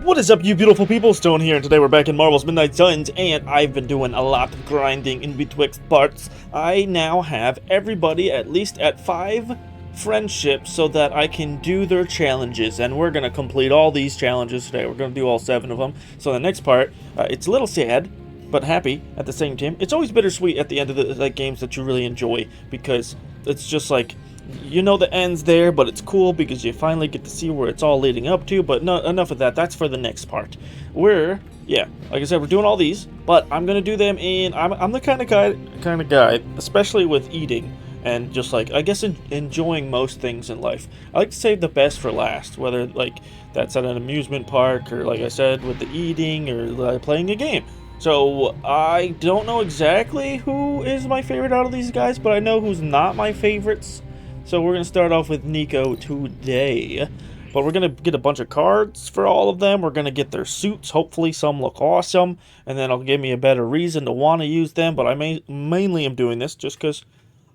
What is up, you beautiful people? Stone here, and today we're back in Marvel's Midnight Suns, and I've been doing a lot of grinding in betwixt parts. I now have everybody at least at 5 friendships so that I can do their challenges, and we're going to complete all these challenges today. We're going to do all 7 of them. So the next part, it's a little sad, but happy at the same time. It's always bittersweet at the end of the games that you really enjoy, because it's just like, you know the end's there, but it's cool because you finally get to see where it's all leading up to. But no, enough of that. That's for the next part. Yeah, like I said, we're doing all these, but I'm gonna do them in. I'm the kind of guy, especially with eating and just like, I guess, enjoying most things in life. I like to save the best for last, whether like that's at an amusement park or, like I said, with the eating or playing a game. So I don't know exactly who is my favorite out of these guys, but I know who's not my favorites. So we're going to start off with Nico today. But we're going to get a bunch of cards for all of them. We're going to get their suits. Hopefully some look awesome. And then it'll give me a better reason to want to use them. But I mainly am doing this just because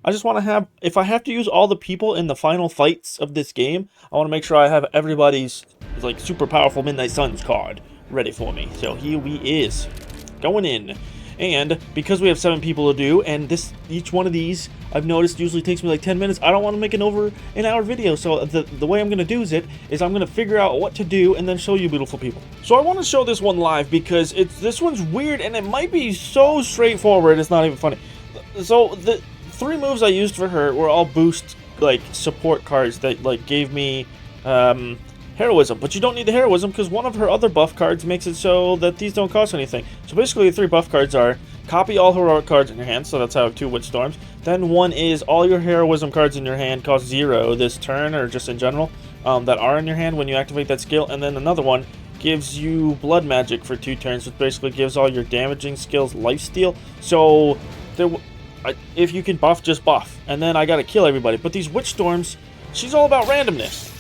I just want to have... If I have to use all the people in the final fights of this game, I want to make sure I have everybody's like super powerful Midnight Suns card ready for me. So here we is. Going in. And because we have 7 people to do, and each one of these I've noticed usually takes me like 10 minutes, I don't want to make an over an hour video. So the way I'm going to do is I'm going to figure out what to do and then show you beautiful people. So I want to show this one live because this one's weird and it might be so straightforward it's not even funny. So the 3 moves I used for her were all boost like support cards that like gave me heroism, but you don't need the heroism because one of her other buff cards makes it so that these don't cost anything. So basically the 3 buff cards are copy all heroic cards in your hand, so that's how I have 2 Witch Storms. Then one is all your heroism cards in your hand cost 0 this turn, or just in general, that are in your hand when you activate that skill. And then another one gives you blood magic for 2 turns, which basically gives all your damaging skills lifesteal. So if you can buff, just buff. And then I gotta kill everybody. But these Witch Storms, she's all about randomness.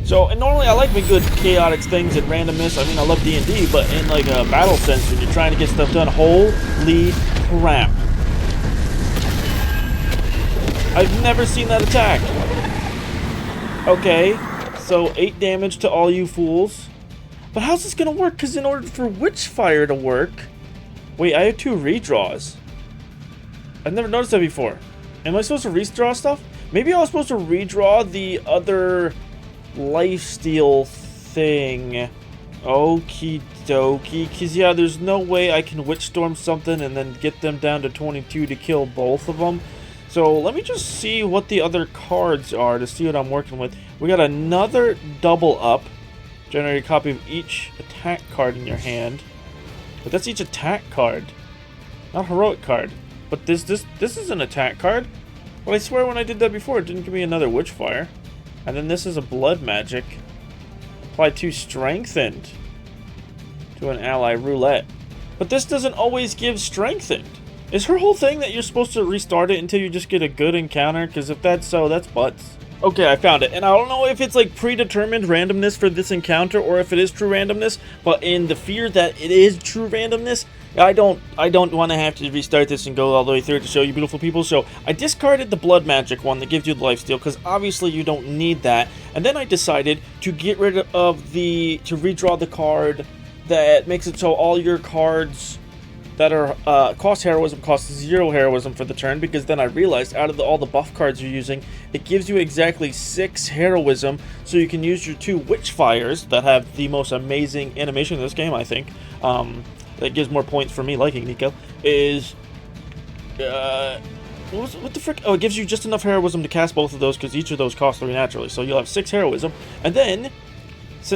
So, and normally I like me good chaotic things and randomness. I mean, I love D&D, but in like a battle sense, when you're trying to get stuff done, holy crap. I've never seen that attack. Okay, so 8 damage to all you fools. But how's this gonna work? Because in order for Witchfire to work... Wait, I have 2 redraws. I've never noticed that before. Am I supposed to redraw stuff? Maybe I was supposed to redraw the other... lifesteal thing. Okie dokie. Because yeah, there's no way I can Witch Storm something and then get them down to 22 to kill both of them. So let me just see what the other cards are to see what I'm working with. We got another double up. Generate a copy of each attack card in your hand. But that's each attack card, not heroic card. But this is an attack card. Well, I swear when I did that before, it didn't give me another Witchfire. And then this is a blood magic. Apply 2 strengthened to an ally roulette. But this doesn't always give strengthened. Is her whole thing that you're supposed to restart it until you just get a good encounter? Because if that's so, that's butts. Okay, I found it. And I don't know if it's like predetermined randomness for this encounter or if it is true randomness. But in the fear that it is true randomness, I don't want to have to restart this and go all the way through to show you beautiful people. So I discarded the blood magic one that gives you the lifesteal because obviously you don't need that. And then I decided to get rid of to redraw the card that makes it so all your cards that are cost heroism cost 0 heroism for the turn, because then I realized out of all the buff cards you're using, it gives you exactly 6 heroism, so you can use your 2 Witchfires that have the most amazing animation in this game, I think. That gives more points for me liking Nico. Is what the frick? Oh, it gives you just enough heroism to cast both of those because each of those costs 3 naturally. So you'll have 6 heroism, and then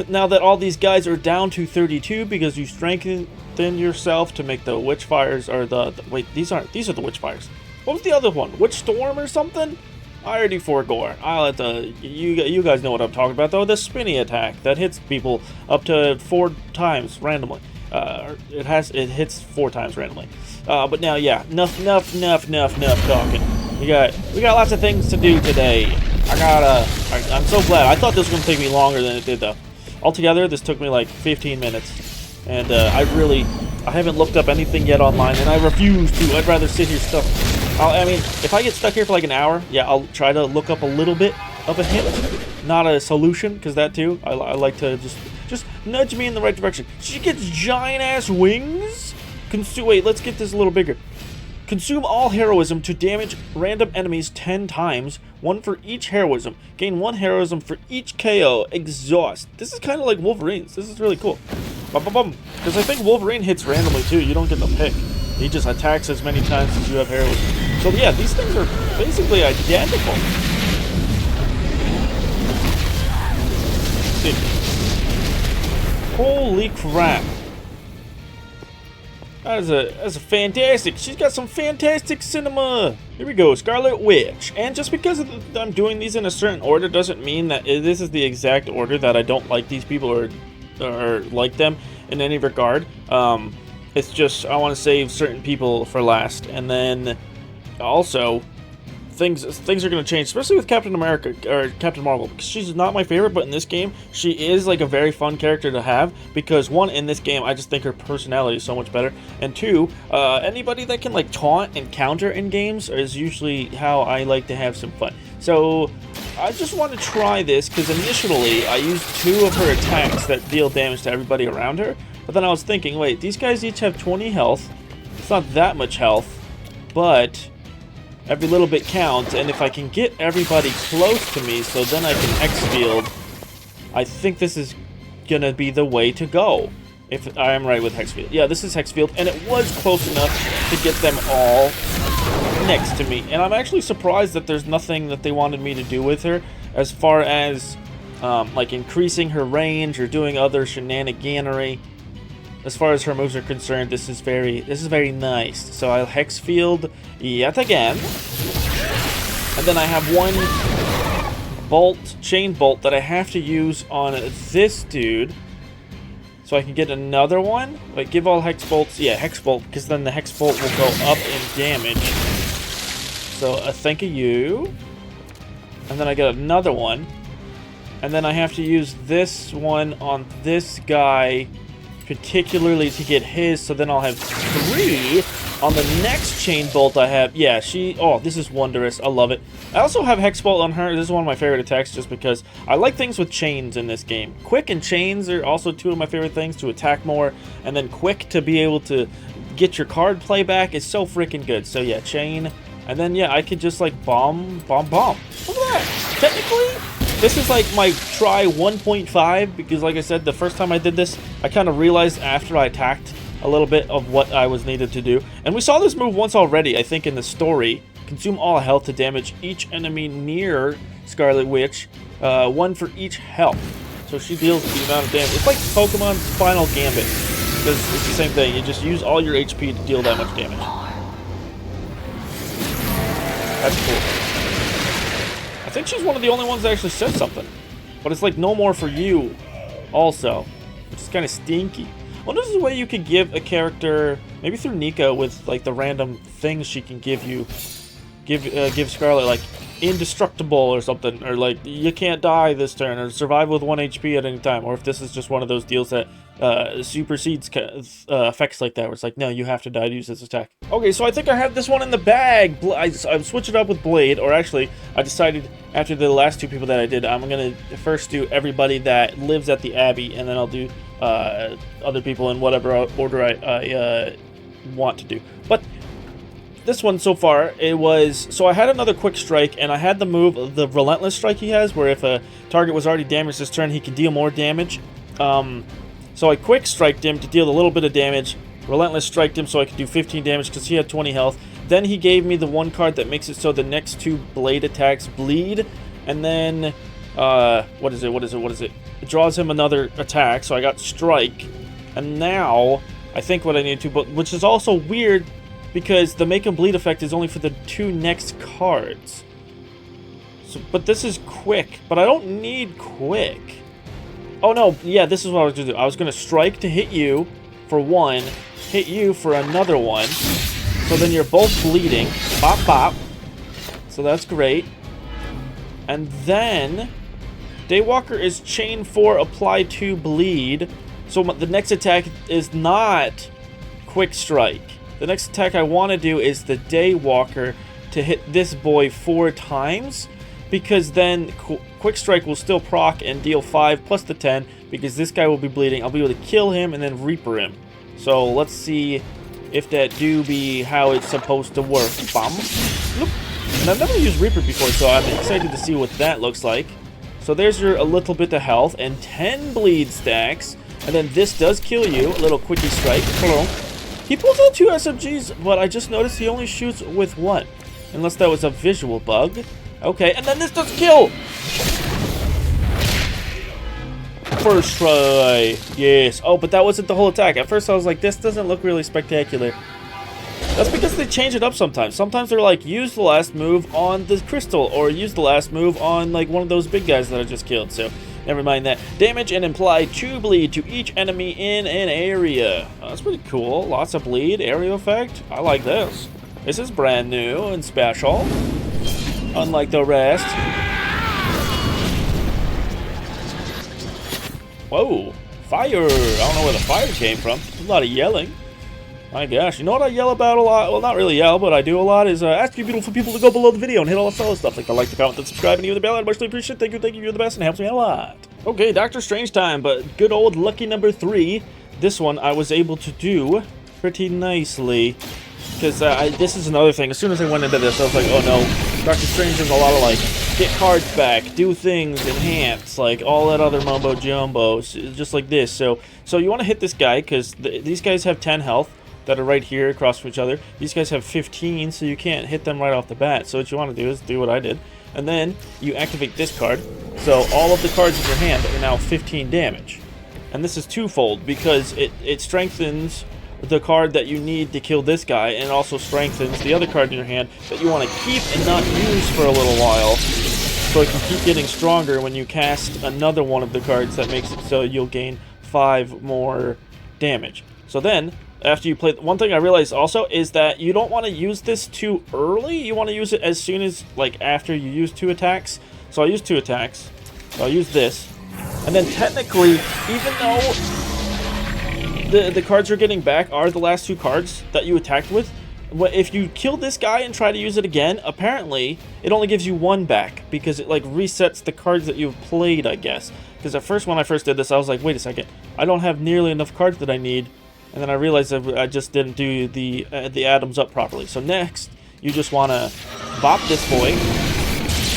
now that all these guys are down to 32 because you strengthen yourself to make the Witchfires, or wait, these are the Witchfires. What was the other one? Witch Storm or something? I already forgot. I'll let you guys know what I'm talking about though. The spinny attack that hits people up to 4 times randomly. It hits 4 times randomly. But now, yeah, enough talking. We got lots of things to do today. I'm so glad. I thought this was gonna take me longer than it did though. Altogether, this took me like 15 minutes, and I haven't looked up anything yet online, and I refuse to. I'd rather sit here stuck. I mean, if I get stuck here for like an hour, yeah, I'll try to look up a little bit of a hint, not a solution, because that too, I like to just Just nudge me in the right direction. She gets giant-ass wings? Wait, let's get this a little bigger. Consume all heroism to damage random enemies 10 times, 1 for each heroism. Gain 1 heroism for each KO. Exhaust. This is kind of like Wolverine's. This is really cool. Because I think Wolverine hits randomly too. You don't get the pick. He just attacks as many times as you have heroism. So yeah, these things are basically identical. Dude. Holy crap. That's a fantastic. She's got some fantastic cinema. Here we go, Scarlet Witch. And just because I'm doing these in a certain order doesn't mean that this is the exact order that I don't like these people or like them in any regard. It's just I want to save certain people for last, and then also things are going to change, especially with Captain America or Captain Marvel, because she's not my favorite, but in this game she is like a very fun character to have, because one, in this game I just think her personality is so much better, and two, anybody that can like taunt and counter in games is usually how I like to have some fun. So I just want to try this because initially I used 2 of her attacks that deal damage to everybody around her, but then I was thinking, wait, these guys each have 20 health. It's not that much health, but every little bit counts, and if I can get everybody close to me so then I can Hex-Field, I think this is gonna be the way to go. If I am right with Hex-Field. Yeah, this is Hex-Field, and it was close enough to get them all next to me. And I'm actually surprised that there's nothing that they wanted me to do with her as far as like increasing her range or doing other shenaniganery. As far as her moves are concerned, this is very nice. So I'll Hex-Field yet again. And then I have 1 bolt, chain bolt, that I have to use on this dude. So I can get another one. Like, give all Hex Bolts. Yeah, Hex Bolt, because then the Hex Bolt will go up in damage. So thank you. And then I get another one. And then I have to use this one on this guy, particularly to get his, so then I'll have 3 on the next chain bolt I have. Yeah, oh, this is wondrous. I love it. I also have Hex Bolt on her. This is one of my favorite attacks just because I like things with chains in this game. Quick and chains are also 2 of my favorite things to attack more, and then quick to be able to get your card play back is so freaking good. So yeah, chain, and then yeah, I could just like bomb. Look at that. Technically, this is like my try 1.5, because like I said, the first time I did this, I kind of realized after I attacked a little bit of what I was needed to do. And we saw this move once already, I think, in the story. Consume all health to damage each enemy near Scarlet Witch, 1 for each health. So she deals the amount of damage. It's like Pokemon's Final Gambit, because it's the same thing. You just use all your HP to deal that much damage. That's cool. I think she's one of the only ones that actually said something. But it's like no more for you also, which is kind of stinky. Well, this is a way you could give a character, maybe through Nika, with like the random things she can give you. Give Scarlet like indestructible or something, or like you can't die this turn, or survive with 1 HP at any time. Or if this is just one of those deals that supersedes effects like that, where it's like, no, you have to die to use this attack. Okay, so I think I have this one in the bag. I'm switching it up with Blade, or actually, I decided after the last 2 people that I did, I'm gonna first do everybody that lives at the Abbey, and then I'll do other people in whatever order I want to do. But this one so far, it was, so I had another quick strike, and I had the move, the relentless strike he has, where if a target was already damaged this turn, he can deal more damage. So I quick striked him to deal a little bit of damage, relentless striked him so I could do 15 damage because he had 20 health. Then he gave me the 1 card that makes it so the next 2 blade attacks bleed, and then what is it? It draws him another attack, so I got strike, and now I think what I need to, but which is also weird, because the make him bleed effect is only for the 2 next cards. So, but this is quick, but I don't need quick. Oh no, yeah, this is what I was going to do. I was going to strike to hit you for 1, hit you for another 1, so then you're both bleeding. Bop, bop. So that's great. And then Daywalker is chain 4, apply 2, bleed. So the next attack is not quick strike. The next attack I want to do is the Daywalker to hit this boy 4 times. because then Quick Strike will still proc and deal 5 plus the 10, because this guy will be bleeding. I'll be able to kill him and then Reaper him. So let's see if that do be how it's supposed to work. Bum. Look. And I've never used Reaper before, so I'm excited to see what that looks like. So there's your a little bit of health and 10 bleed stacks. And then this does kill you. A little quickie strike. Hello. He pulls out 2 SMGs, but I just noticed he only shoots with 1. Unless that was a visual bug. Okay, and then this does kill! First try. Yes. Oh, but that wasn't the whole attack. At first I was like, this doesn't look really spectacular. That's because they change it up sometimes. Sometimes they're like, use the last move on the crystal, or use the last move on like one of those big guys that I just killed. So, never mind that. Damage and implied 2 bleed to each enemy in an area. Oh, that's pretty cool. Lots of bleed, area effect. I like this. This is brand new and special, unlike the rest. Whoa, fire! I don't know where the fire came from. A lot of yelling. My gosh, you know what I yell about a lot? Well, not really yell, but I do a lot is ask you beautiful people to go below the video and hit all the fellow stuff like the like, the comment, the subscribe, and even the bell. I'd muchly appreciate it. Thank you, you're the best, and it helps me out a lot. Okay, Doctor Strange time, but good old lucky number 3. This one I was able to do pretty nicely. Because this is another thing. As soon as I went into this, I was like, oh no, Doctor Strange has a lot of like, get cards back, do things, enhance, like all that other mumbo jumbo, just like this. So you want to hit this guy, because these guys have 10 health. That are right here across from each other. These guys have 15, so you can't hit them right off the bat. So what you want to do is do what I did. And then you activate this card. So all of the cards in your hand are now 15 damage. And this is twofold, because it strengthens the card that you need to kill this guy, and also strengthens the other card in your hand that you want to keep and not use for a little while. So it can keep getting stronger when you cast another one of the cards that makes it so you'll gain 5 more damage. So then, after you play, one thing I realized also is that you don't want to use this too early. You want to use it as soon as, like, after you use 2 attacks. So I use 2 attacks. So I'll use this. And then technically, even though the cards you're getting back are the last 2 cards that you attacked with, if you kill this guy and try to use it again, apparently it only gives you 1 back, because it like resets the cards that you've played, I guess. Because at first, when I first did this, I was like, wait a second, I don't have nearly enough cards that I need. And then I realized that I just didn't do the atoms up properly. So next, you just want to bop this boy.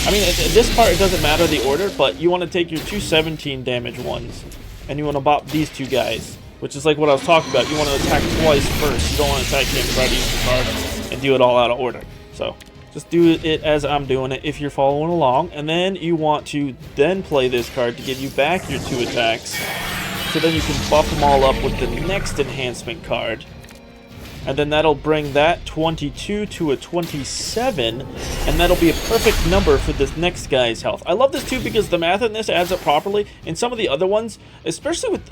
I mean, at this part, it doesn't matter the order, but you want to take your 2 17 damage ones, and you want to bop these 2 guys, which is like what I was talking about. You want to attack twice first. You don't want to attack him, try to use the card, and do it all out of order. So just do it as I'm doing it if you're following along. And then you want to then play this card to give you back your 2 attacks. So then you can buff them all up with the next enhancement card. And then that'll bring that 22 to a 27. And that'll be a perfect number for this next guy's health. I love this too because the math in this adds up properly. In some of the other ones, especially with,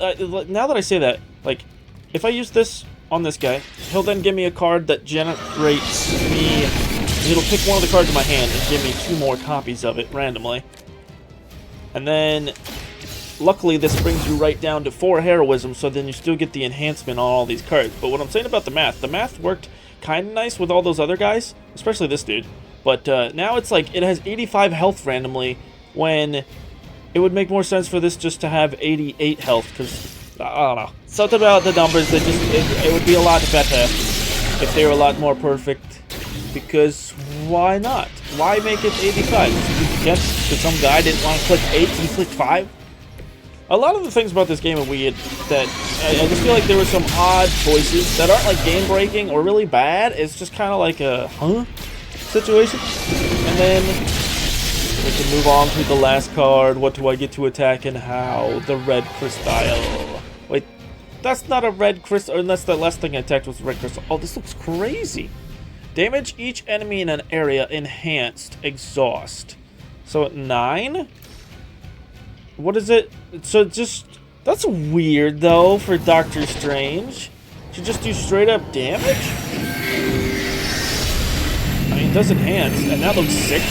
now that I say that, like, if I use this on this guy, he'll then give me a card that generates me. It'll pick one of the cards in my hand and give me 2 more copies of it randomly. And then luckily, this brings you right down to 4 heroism, so then you still get the enhancement on all these cards. But what I'm saying about the math worked kind of nice with all those other guys, especially this dude. But now it's like it has 85 health randomly, when it would make more sense for this just to have 88 health, because, I don't know. Something about the numbers, that just it would be a lot better if they were a lot more perfect, because why not? Why make it 85? Just because some guy didn't want to click 8 and he clicked 5? A lot of the things about this game are weird, that I just feel like there were some odd choices that aren't like game-breaking or really bad. It's just kind of like a, situation. And then we can move on to the last card. What do I get to attack and how? The red crystal. Wait, that's not a red crystal, unless the last thing I attacked was a red crystal. Oh, this looks crazy. Damage each enemy in an area, enhanced, exhaust. So at 9? What is it? So just, that's weird though for Doctor Strange. To just do straight up damage? I mean, it does enhance, and that looks sick.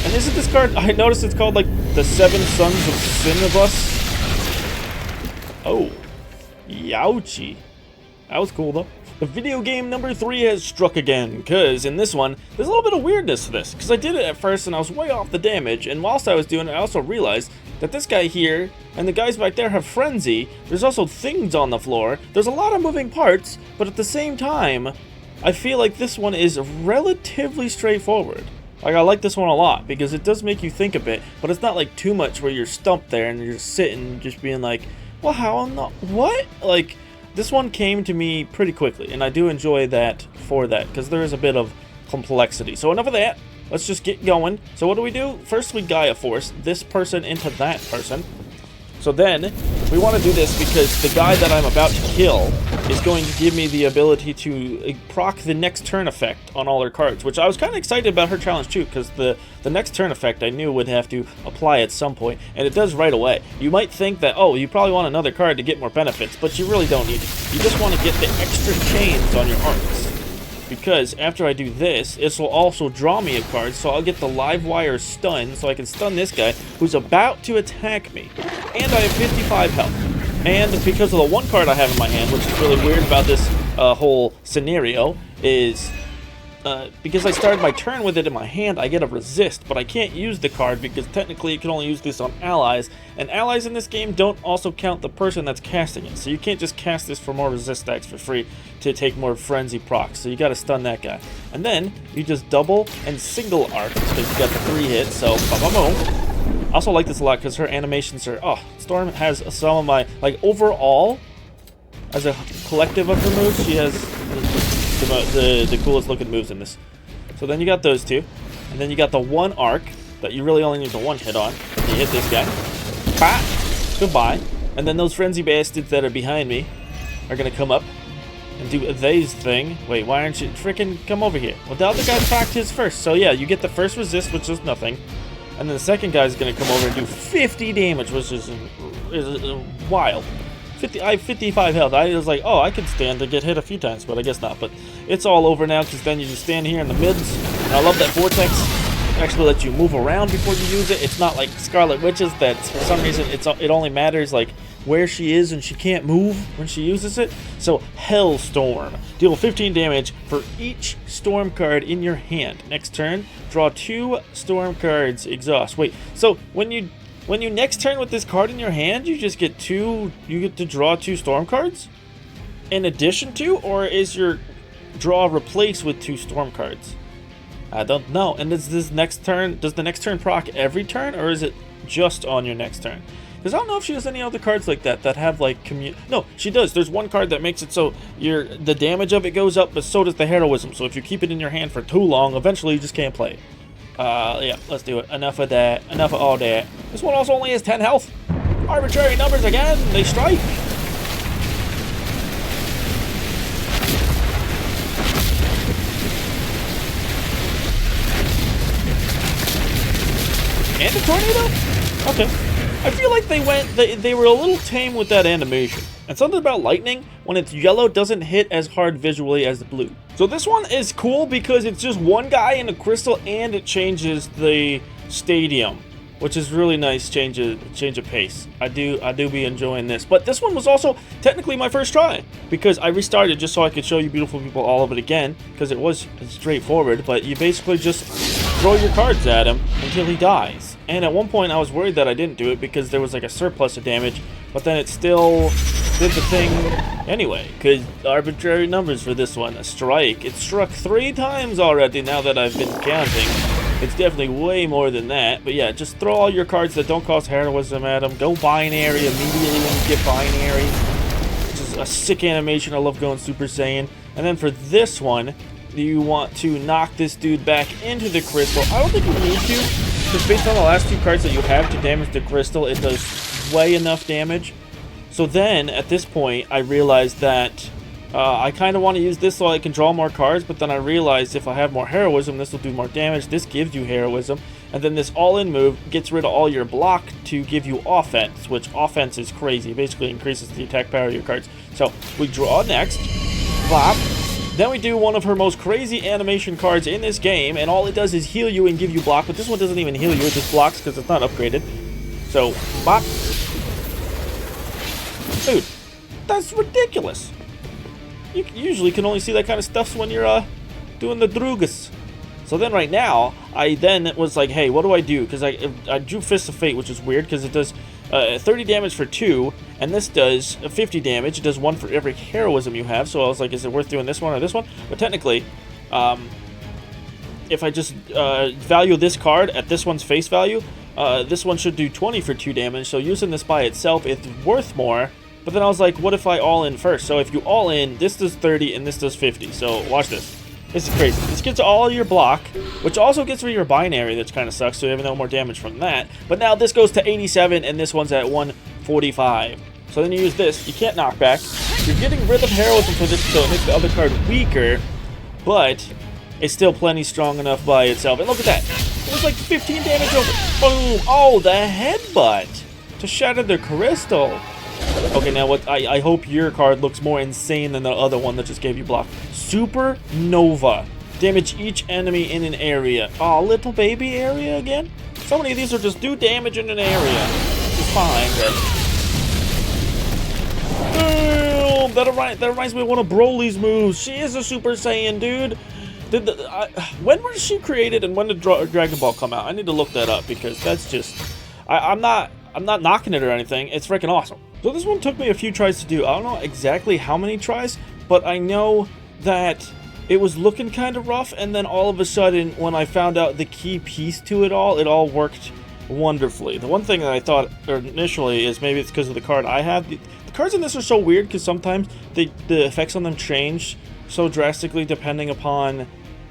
And isn't this card, I noticed it's called like the 7 Sons of Sinibus. Oh, Youchie. That was cool though. The video game number 3 has struck again, because in this one, there's a little bit of weirdness to this, because I did it at first and I was way off the damage, and whilst I was doing it, I also realized that this guy here and the guys back there have frenzy. There's also things on the floor. There's a lot of moving parts, but at the same time, I feel like this one is relatively straightforward. Like, I like this one a lot, because it does make you think a bit, but it's not like too much where you're stumped there and you're just sitting, just being like, well, how I'm not, what? Like, this one came to me pretty quickly, and I do enjoy that for that, because there is a bit of complexity. So enough of that, let's just get going. So what do? First we Gaia Force this person into that person. So then, we want to do this because the guy that I'm about to kill is going to give me the ability to proc the next turn effect on all her cards, which I was kind of excited about her challenge too, because the next turn effect I knew would have to apply at some point, and it does right away. You might think that, oh, you probably want another card to get more benefits, but you really don't need it. You just want to get the extra chains on your arcs. Because after I do this, this will also draw me a card, so I'll get the live wire stun, so I can stun this guy who's about to attack me. And I have 55 health. And because of the one card I have in my hand, which is really weird about this whole scenario, is because I started my turn with it in my hand, I get a resist, but I can't use the card because technically you can only use this on allies, and allies in this game don't also count the person that's casting it, so you can't just cast this for more resist stacks for free to take more frenzy procs, so you gotta stun that guy. And then you just double and single arc, because you got the 3 hits, so boom. I also like this a lot because her animations are, oh, Storm has some of my, like, overall, as a collective of her moves, she has the coolest looking moves in this. So then you got those two, and then you got the one arc that you really only need the one hit on. You hit this guy, bah! Goodbye. And then those frenzy bastards that are behind me are gonna come up and do these thing. Wait, why aren't you freaking come over here? Well, the other guy procced his first, so yeah, you get the first resist, which is nothing, and then the second guy's gonna come over and do 50 damage, which is wild. I have 55 health. I was like, oh, I could stand to get hit a few times, but I guess not. But it's all over now, because then you just stand here in the mids. And I love that Vortex. It actually lets you move around before you use it. It's not like Scarlet Witch's that for some reason it only matters like where she is and she can't move when she uses it. So Hellstorm. Deal 15 damage for each storm card in your hand. Next turn, draw 2 storm cards. Exhaust. Wait, so when you next turn with this card in your hand, you just get to draw 2 storm cards? In addition to, or is your draw replaced with 2 storm cards? I don't know. And does the next turn proc every turn, or is it just on your next turn? Because I don't know if she has any other cards like that have like no, she does. There's one card that makes it so the damage of it goes up, but so does the heroism. So if you keep it in your hand for too long, eventually you just can't play it. Yeah, let's do it. Enough of that. Enough of all that. This one also only has 10 health. Arbitrary numbers again. They strike. And a tornado? Okay. I feel like they were a little tame with that animation. And something about lightning, when it's yellow, doesn't hit as hard visually as the blue. So this one is cool because it's just one guy in a crystal and it changes the stadium, which is really nice change of pace. I do be enjoying this. But this one was also technically my first try because I restarted just so I could show you beautiful people all of it again because it was straightforward, but you basically just throw your cards at him until he dies. And at one point I was worried that I didn't do it because there was like a surplus of damage, but then it still did the thing anyway, because arbitrary numbers for this one. A strike. It struck 3 times already now that I've been counting. It's definitely way more than that, but yeah, just throw all your cards that don't cost heroism at them. Go binary immediately when you get binary, which is a sick animation. I love going Super Saiyan. And then for this one, you want to knock this dude back into the crystal. I don't think you need to, because based on the last 2 cards that you have to damage the crystal, it does way enough damage. So then, at this point, I realized that I kind of want to use this so I can draw more cards, but then I realized if I have more heroism, this will do more damage. This gives you heroism, and then this all-in move gets rid of all your block to give you offense, which offense is crazy. It basically increases the attack power of your cards. So, we draw next, bop. Then we do one of her most crazy animation cards in this game, and all it does is heal you and give you block, but this one doesn't even heal you, it just blocks because it's not upgraded. So, bop. Dude, that's ridiculous. you usually can only see that kind of stuff when you're doing the Drugas. So then right now, I then was like, hey, what do I do? Because I drew Fist of Fate, which is weird because it does 30 damage for 2, and this does 50 damage. It does 1 for every heroism you have. So I was like, is it worth doing this one or this one? But technically, if I just value this card at this one's face value, this one should do 20 for 2 damage. So using this by itself, it's worth more. But then I was like, what if I all in first? So if you all in, this does 30 and this does 50. So watch this. This is crazy. This gets all your block, which also gets rid of your binary, that kind of sucks, so you have no more damage from that. But now this goes to 87, and this one's at 145. So then you use this. You can't knock back. You're getting rid of heroism for this, so it makes the other card weaker, but it's still plenty strong enough by itself. And look at that. It was like 15 damage over. Boom. Oh, the headbutt to shatter the crystal. Okay, now what? I hope your card looks more insane than the other one that just gave you block. Supernova. Damage each enemy in an area. Oh, little baby area again? So many of these are just do damage in an area. It's fine, but... Boom! That reminds me of one of Broly's moves. She is a Super Saiyan, dude. When was she created and when did Dragon Ball come out? I need to look that up because that's just... I'm not knocking it or anything. It's freaking awesome. So this one took me a few tries to do. I don't know exactly how many tries, but I know that it was looking kind of rough, and then all of a sudden, when I found out the key piece to it all worked wonderfully. The one thing that I thought initially is maybe it's because of the card I have. The cards in this are so weird because sometimes the effects on them change so drastically depending upon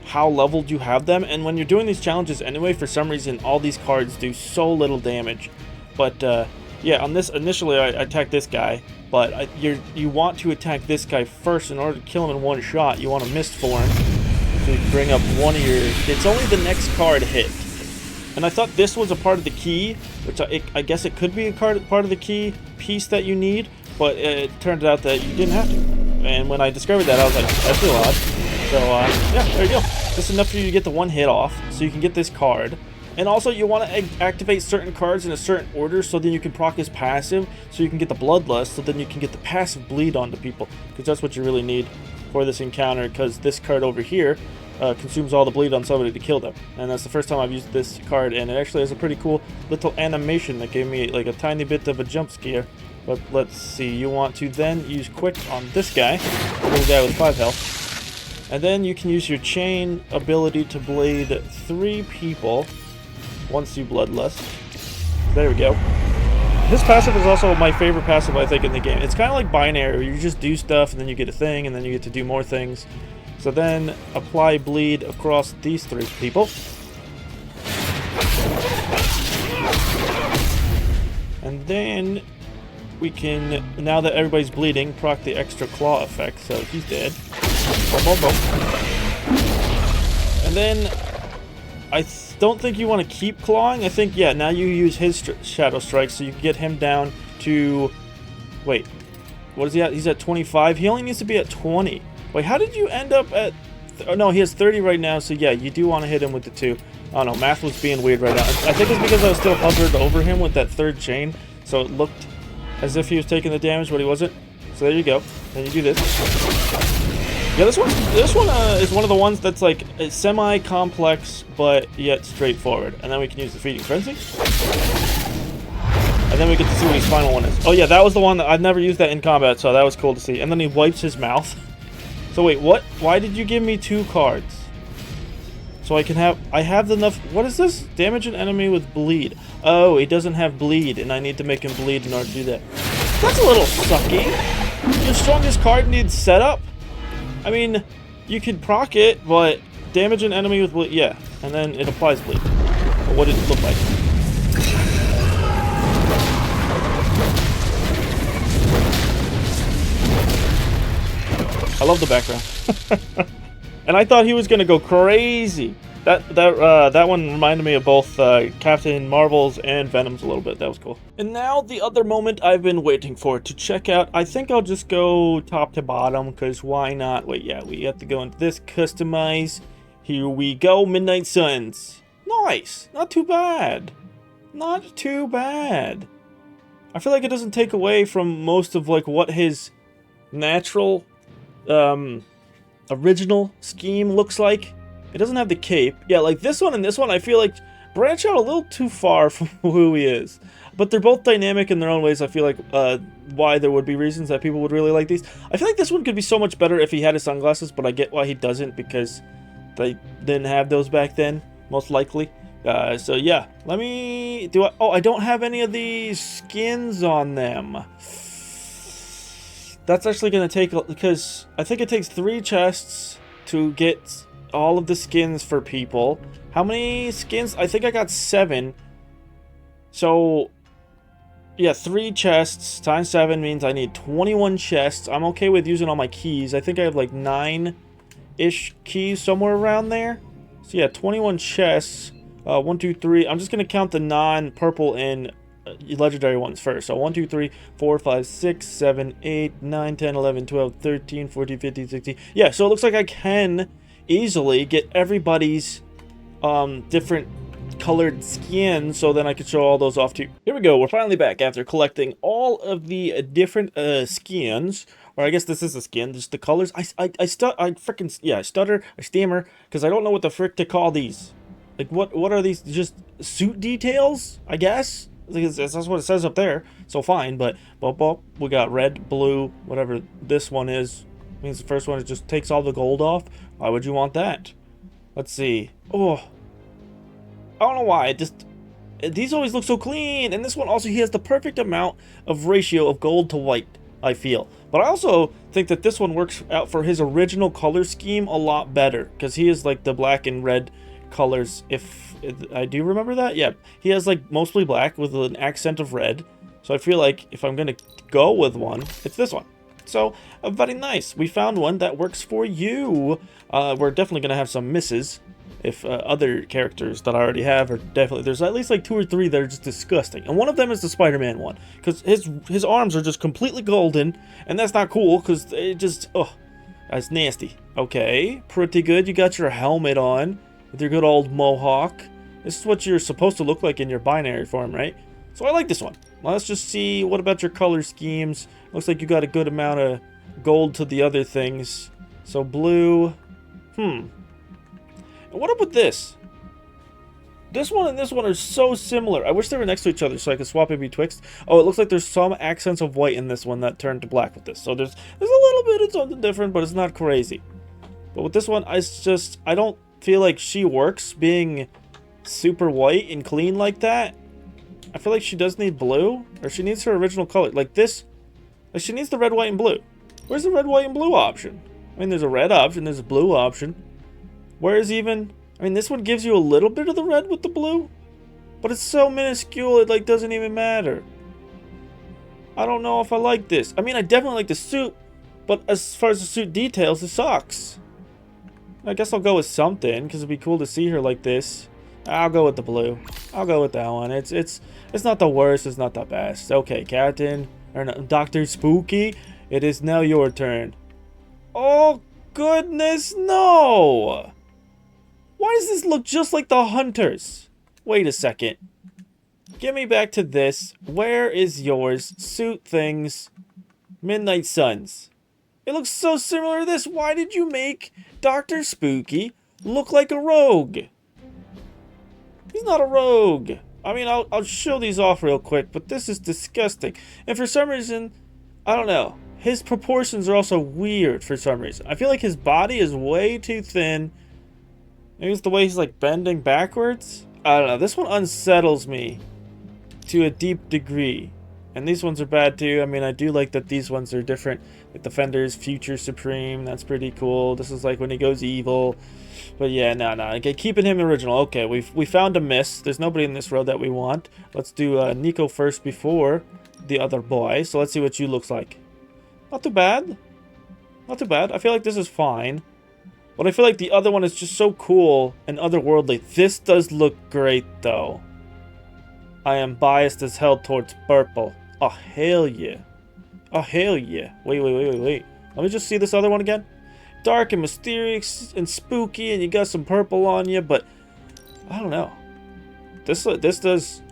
how leveled you have them, and when you're doing these challenges anyway, for some reason, all these cards do so little damage. But, yeah, on this, initially I attacked this guy, but you want to attack this guy first in order to kill him in one shot. You want to Mist Form, so you can bring up one of your... It's only the next card hit. And I thought this was a part of the key, which I guess it could be a part of the key piece that you need, but it turned out that you didn't have to. And when I discovered that, I was like, that's real odd. So, yeah, there you go. This is enough for you to get the one hit off, so you can get this card. And also, you want to activate certain cards in a certain order so then you can proc his passive, so you can get the Bloodlust, so then you can get the passive bleed onto people, because that's what you really need for this encounter, because this card over here consumes all the bleed on somebody to kill them. And that's the first time I've used this card, and it actually has a pretty cool little animation that gave me like a tiny bit of a jump scare. But let's see, you want to then use Quick on this guy, the guy with 5 health. And then you can use your Chain ability to bleed 3 people once you Bloodlust. There we go. This passive is also my favorite passive, I think, in the game. It's kind of like binary, where you just do stuff, and then you get a thing, and then you get to do more things. So then, apply bleed across these 3 people. And then, we can, now that everybody's bleeding, proc the extra claw effect, so he's dead. Boom, boom, boom. And then, I don't think you want to keep clawing. I think, yeah, now you use his Shadow Strike, so you can get him down to... Wait, what is he at? He's at 25. He only needs to be at 20. Wait, how did you end up at... Oh, no, he has 30 right now, so yeah, you do want to hit him with the 2. Oh, no, math was being weird right now. I think it's because I was still hovered over him with that 3rd chain, so it looked as if he was taking the damage, but he wasn't. So there you go. Then you do this. Yeah, this one is one of the ones that's like semi-complex, but yet straightforward. And then we can use the Feeding Frenzy. And then we get to see what his final one is. Oh yeah, that was the one that I've never used that in combat, so that was cool to see. And then he wipes his mouth. So wait, what? Why did you give me 2 cards? So I have enough... What is this? Damage an enemy with bleed. Oh, he doesn't have bleed, and I need to make him bleed in order to do that. That's a little sucky. Your strongest card needs setup? I mean, you could proc it, but damage an enemy with bleed, yeah, and then it applies bleed. But what did it look like? I love the background. And I thought he was gonna go crazy. That one reminded me of both Captain Marvel's and Venom's a little bit. That was cool. And now the other moment I've been waiting for to check out. I think I'll just go top to bottom, because why not? Wait, yeah, we have to go into this, customize. Here we go, Midnight Suns. Nice. Not too bad. Not too bad. I feel like it doesn't take away from most of like what his natural original scheme looks like. It doesn't have the cape. Yeah, like this one and this one, I feel like branch out a little too far from who he is. But they're both dynamic in their own ways. I feel like why there would be reasons that people would really like these. I feel like this one could be so much better if he had his sunglasses, but I get why he doesn't because they didn't have those back then, most likely. So yeah, let me do. Oh, I don't have any of these skins on them. That's actually gonna take, because I think it takes 3 chests to get all of the skins for people. How many skins? I think I got 7. So yeah, 3 chests times 7 means I need 21 chests. I'm okay with using all my keys. I think I have like 9-ish keys somewhere around there. So yeah, 21 chests. 1, 2, 3. I'm just gonna count the non-purple and legendary ones first. So 1, 2, 3, 4, 5, 6, 7, 8, 9, 10, 11, 12, 13, 14, 15, 16. Yeah, so it looks like I can easily get everybody's different colored skins, so then I could show all those off too. Here we go. We're finally back after collecting all of the different skins. Or I guess this is a skin, just the colors. I stutter, I stammer, because I don't know what the frick to call these. Like, what are these? Just suit details, I guess? That's what it says up there. So fine, but we got red, blue, whatever this one is. Means the first one, it just takes all the gold off. Why would you want that? Let's see. Oh, I don't know why. These always look so clean. And this one also, he has the perfect amount of ratio of gold to white, I feel. But I also think that this one works out for his original color scheme a lot better, because he is like the black and red colors, if I do remember that. Yeah, he has like mostly black with an accent of red. So I feel like if I'm gonna go with one, it's this one. So very nice. We found one that works for you. We're definitely gonna have some misses if other characters that I already have are definitely, there's at least like 2 or 3 that are just disgusting, and one of them is the Spider-Man one, because his arms are just completely golden, and that's not cool, because it just, oh, that's nasty. Okay, pretty good. You got your helmet on with your good old mohawk. This is what you're supposed to look like in your binary form, right? So I like this one. Let's just see, what about your color schemes? Looks like you got a good amount of gold to the other things. So blue. And what up with this? This one and this one are so similar. I wish they were next to each other so I could swap in betwixt. Oh, it looks like there's some accents of white in this one that turned to black with this. So there's a little bit of something different, but it's not crazy. But with this one, I don't feel like she works being super white and clean like that. I feel like she does need blue, or she needs her original color. Like this, like she needs the red, white, and blue. Where's the red, white, and blue option? I mean, there's a red option, there's a blue option. Where's even, I mean, this one gives you a little bit of the red with the blue, but it's so minuscule, it like doesn't even matter. I don't know if I like this. I mean, I definitely like the suit, but as far as the suit details, it sucks. I guess I'll go with something, because it'd be cool to see her like this. I'll go with the blue. I'll go with that one. It's not the worst, it's not the best. Okay, Captain, or no, Dr. Spooky, it is now your turn. Oh, goodness, no! Why does this look just like the Hunters? Wait a second. Get me back to this. Where is yours? Suit things. Midnight Suns. It looks so similar to this. Why did you make Dr. Spooky look like a rogue? He's not a rogue. I mean, I'll show these off real quick, but this is disgusting. And for some reason, I don't know. His proportions are also weird for some reason. I feel like his body is way too thin. Maybe it's the way he's like bending backwards. I don't know. This one unsettles me to a deep degree. And these ones are bad too. I mean, I do like that these ones are different. Like Defender's Future Supreme. That's pretty cool. This is like when he goes evil. But yeah, no. Okay, keeping him original. Okay, we found a miss. There's nobody in this row that we want. Let's do Nico first before the other boy. So let's see what you looks like. Not too bad. Not too bad. I feel like this is fine. But I feel like the other one is just so cool and otherworldly. This does look great, though. I am biased as hell towards purple. Oh, hell yeah. Oh, hell yeah. Wait. Let me just see this other one again. Dark and mysterious and spooky, and you got some purple on you, but I don't know. This does...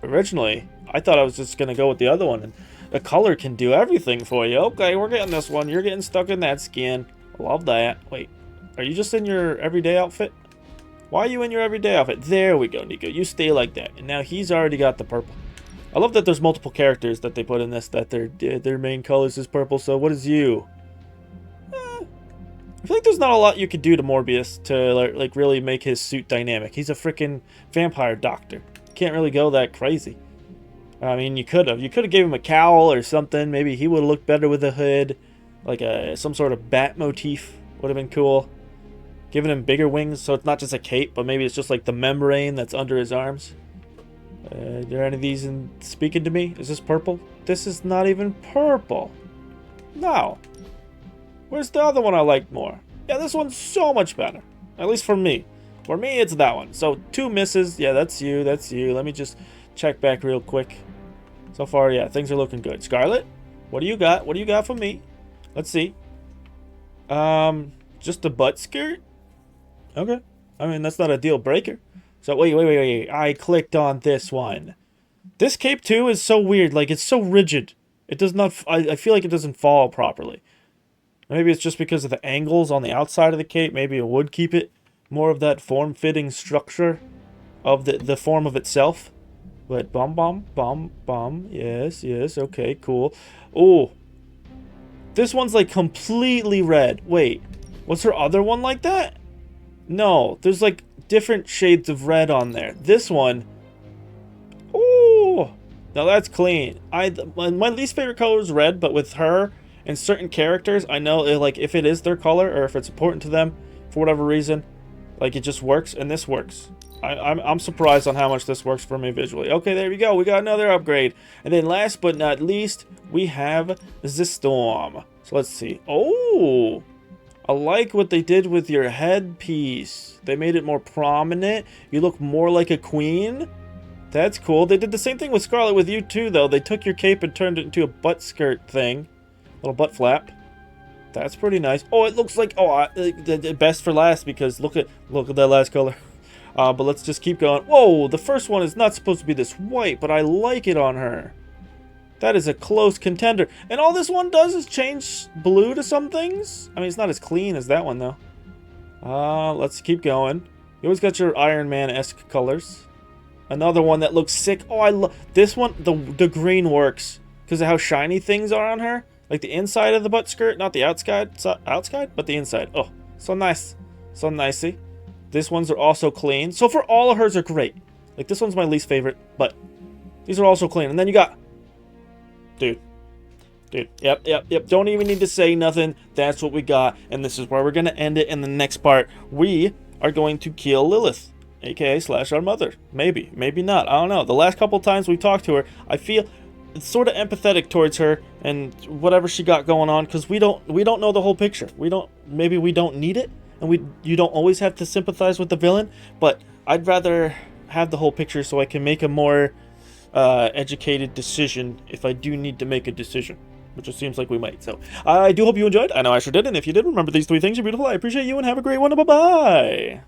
Originally, I thought I was just going to go with the other one. And a color can do everything for you. Okay, we're getting this one. You're getting stuck in that skin. I love that. Wait, are you just in your everyday outfit? Why are you in your everyday outfit? There we go, Nico. You stay like that. And now he's already got the purple. I love that there's multiple characters that they put in this, that their main colors is purple. So what is you? I feel like there's not a lot you could do to Morbius to like really make his suit dynamic. He's a freaking vampire doctor. Can't really go that crazy. I mean, you could have. You could have gave him a cowl or something. Maybe he would have looked better with a hood. Like some sort of bat motif would have been cool. Giving him bigger wings so it's not just a cape, but maybe it's just like the membrane that's under his arms. Are there any of these speaking to me? Is this purple? This is not even purple. No. Where's the other one I liked more? Yeah, this one's so much better. At least for me. For me, it's that one. So, 2 misses. Yeah, that's you. That's you. Let me just check back real quick. So far, yeah, things are looking good. Scarlet, what do you got? What do you got for me? Let's see. Just a butt skirt? Okay. I mean, that's not a deal breaker. So, wait. I clicked on this one. This cape, too, is so weird. Like, it's so rigid. It does not... I feel like it doesn't fall properly. Maybe it's just because of the angles on the outside of the cape. Maybe it would keep it more of that form-fitting structure of the form of itself. But bum. Yes, okay, cool. Oh, this one's like completely red. Wait, was her other one like that? No, there's like different shades of red on there. This one, oh, now that's clean. My least favorite color is red, but with her and certain characters, I know like if it is their color or if it's important to them for whatever reason, like it just works, and this works. I'm surprised on how much this works for me visually. Okay, there we go. We got another upgrade. And then last but not least, we have the Storm. So let's see. Oh, I like what they did with your headpiece. They made it more prominent. You look more like a queen. That's cool. They did the same thing with Scarlet with you too, though. They took your cape and turned it into a butt skirt thing. Little butt flap. That's pretty nice. Oh, it looks like the best for last because look at that last color. But let's just keep going. Whoa, the first one is not supposed to be this white, but I like it on her. That is a close contender. And all this one does is change blue to some things. I mean, it's not as clean as that one, though. Let's keep going. You always got your Iron Man-esque colors. Another one that looks sick. Oh, I love this one. The green works because of how shiny things are on her. Like the inside of the butt skirt, not the outside, but the inside. Oh, so nice. So nicey. These ones are also clean. So for all of hers are great. Like this one's my least favorite, but these are also clean. And then you got... Dude. Yep. Don't even need to say nothing. That's what we got. And this is where we're going to end it in the next part. We are going to kill Lilith, aka slash our mother. Maybe not. I don't know. The last couple times we talked to her, I feel sort of empathetic towards her and whatever she got going on, because we don't know the whole picture. Maybe we don't need it. And you don't always have to sympathize with the villain, but I'd rather have the whole picture so I can make a more educated decision if I do need to make a decision, which it seems like we might. So I do hope you enjoyed. I know I sure did, and if you did, remember these 3 things. You're beautiful. I appreciate you, and have a great one. Bye-bye.